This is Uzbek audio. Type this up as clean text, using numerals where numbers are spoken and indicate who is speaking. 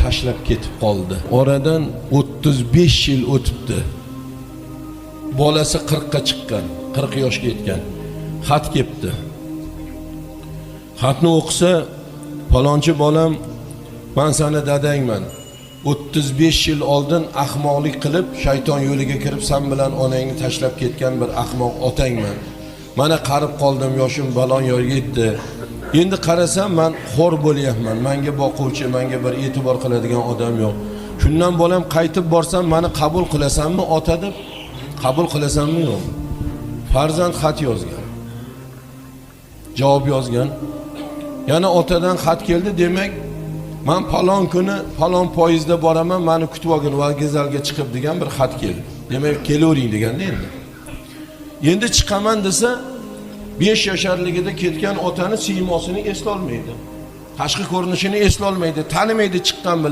Speaker 1: tashlab ketib qoldi. Oradan 35 yil o'tibdi. Bolasi 40 ga chiqqan, 40 yoshga yetgan. Xat kelibdi. Xatni o'qisa, falonchi bolam, men seni dadangman. 35 yil oldin ahmoqlik qilib, shayton yo'liga kirib, sen bilan onangni tashlab ketgan bir ahmoq otangman. Mana qarib qoldim, yoshim balon yo'lga yetdi. Endi qarasam, men xor bo'lyapman. Menga boquvchi, menga bir e'tibor qiladigan odam yo'q. Shundan bolam qaytib borsam, meni qabul qilasanmi ota deb? Qabul qilasanmi yo'q? Farzand xat yozgan. Javob yozgan. Yana otadan xat keldi, demak, men falon kuni falon poyezdda boraman, meni kutib olgin, vokzalga chiqib degan bir xat keldi. Demak, kelavering deganda endi. Endi chiqaman desa, 5 yasharligida ketgan otani siymosini eslolmaydi. Tashqi ko'rinishini eslolmaydi, tanimaydi chiqqan bilan.